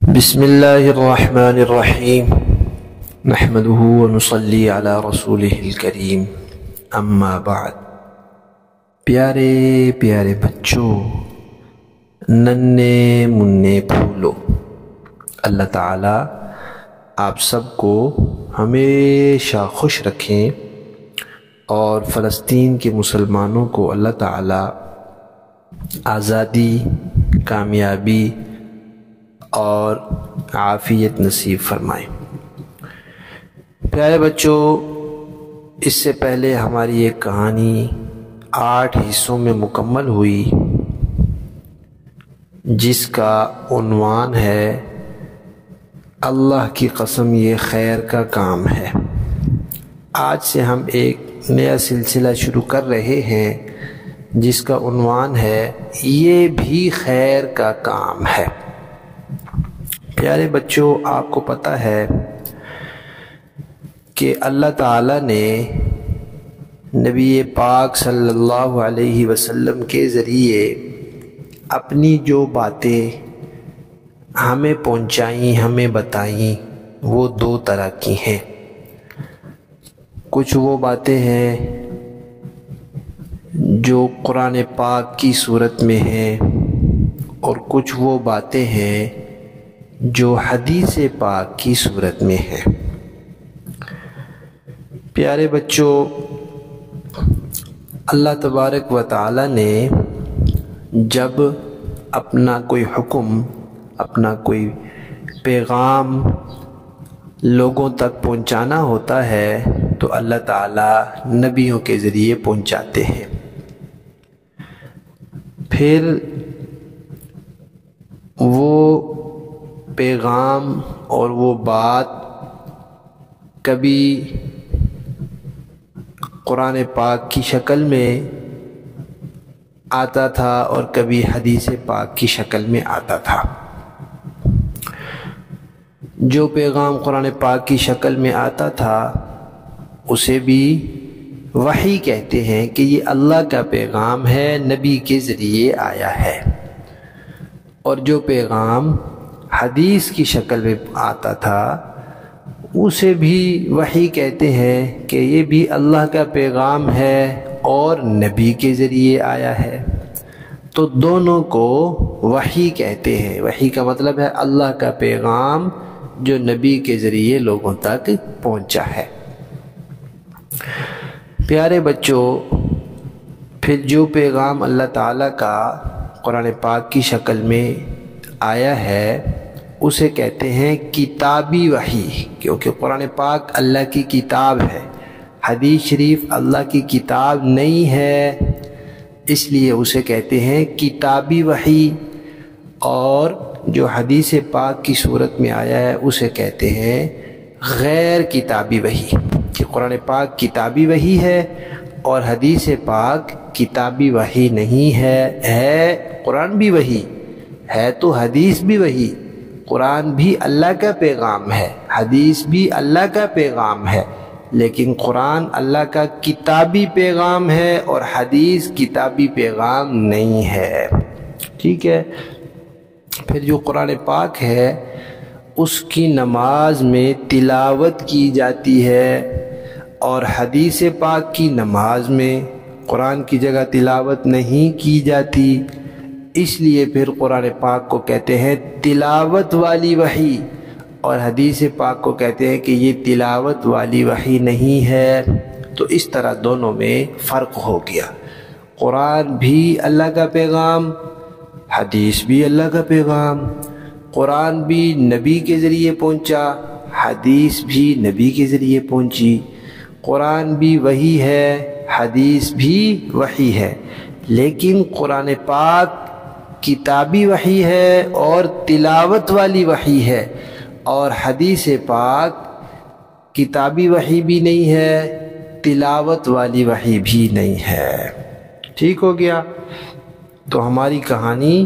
بسم اللہ الرحمن الرحیم نحمده ونصلی علی رسولہ الکریم اما بعد۔ پیارے پیارے بچوں، ننھے منھے پھولو، اللہ تعالیٰ آپ سب کو ہمیشہ خوش رکھیں اور فلسطین کے مسلمانوں کو اللہ تعالیٰ آزادی، کامیابی اور عافیت نصیب فرمائیں۔ پیارے بچوں، اس سے پہلے ہماری ایک کہانی 8 حصوں میں مکمل ہوئی جس کا عنوان ہے اللہ کی قسم یہ خیر کا کام ہے۔ آج سے ہم ایک نیا سلسلہ شروع کر رہے ہیں جس کا عنوان ہے یہ بھی خیر کا کام ہے۔ پیارے بچوں، آپ کو پتہ ہے کہ اللہ تعالیٰ نے نبی پاک صلی اللہ علیہ وسلم کے ذریعے اپنی جو باتیں ہمیں پہنچائیں، ہمیں بتائیں، وہ 2 طرح کی ہیں۔ کچھ وہ باتیں ہیں جو قرآن پاک کی صورت میں ہیں اور کچھ وہ باتیں ہیں جو حدیث پاک کی صورت میں ہے۔ پیارے بچوں، اللہ تبارک و تعالی نے جب اپنا کوئی حکم، اپنا کوئی پیغام لوگوں تک پہنچانا ہوتا ہے تو اللہ تعالیٰ نبیوں کے ذریعے پہنچاتے ہیں۔ پھر وہ پیغام اور وہ بات کبھی قرآن پاک کی شکل میں آتا تھا اور کبھی حدیث پاک کی شکل میں آتا تھا۔ جو پیغام قرآن پاک کی شکل میں آتا تھا اسے بھی وحی کہتے ہیں کہ یہ اللہ کا پیغام ہے، نبی کے ذریعے آیا ہے۔ اور جو پیغام حدیث کی شکل میں آتا تھا اسے بھی وحی کہتے ہیں کہ یہ بھی اللہ کا پیغام ہے اور نبی کے ذریعے آیا ہے۔ تو دونوں کو وحی کہتے ہیں۔ وحی کا مطلب ہے اللہ کا پیغام جو نبی کے ذریعے لوگوں تک پہنچا ہے۔ پیارے بچوں، پھر جو پیغام اللہ تعالیٰ کا قرآن پاک کی شکل میں آیا ہے اسے کہتے ہیں کتابی وحی، کیونکہ قرآن پاک اللہ کی کتاب ہے، حدیث شریف اللہ کی کتاب نہیں ہے، اس لیے اسے کہتے ہیں کتابی وحی۔ اور جو حدیث پاک کی صورت میں آیا ہے اسے کہتے ہیں غیر کتابی وحی، کہ قرآن پاک کتابی وحی ہے اور حدیث پاک کتابی وحی نہیں ہے قرآن بھی وحی ہے تو حدیث بھی وحی۔ قرآن بھی اللہ کا پیغام ہے، حدیث بھی اللہ کا پیغام ہے، لیکن قرآن اللہ کا کتابی پیغام ہے اور حدیث کتابی پیغام نہیں ہے۔ ٹھیک ہے؟ پھر جو قرآن پاک ہے اس کی نماز میں تلاوت کی جاتی ہے اور حدیث پاک کی نماز میں قرآن کی جگہ تلاوت نہیں کی جاتی، اس لیے پھر قرآن پاک کو کہتے ہیں تلاوت والی وحی اور حدیث پاک کو کہتے ہیں کہ یہ تلاوت والی وحی نہیں ہے۔ تو اس طرح دونوں میں فرق ہو گیا۔ قرآن بھی اللہ کا پیغام، حدیث بھی اللہ کا پیغام۔ قرآن بھی نبی کے ذریعے پہنچا، حدیث بھی نبی کے ذریعے پہنچی۔ قرآن بھی وحی ہے، حدیث بھی وحی ہے، لیکن قرآن پاک کتابی وحی ہے اور تلاوت والی وحی ہے، اور حدیث پاک کتابی وحی بھی نہیں ہے، تلاوت والی وحی بھی نہیں ہے۔ ٹھیک ہو گیا؟ تو ہماری کہانی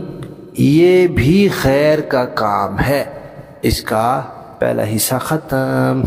یہ بھی خیر کا کام ہے، اس کا پہلا حصہ ختم۔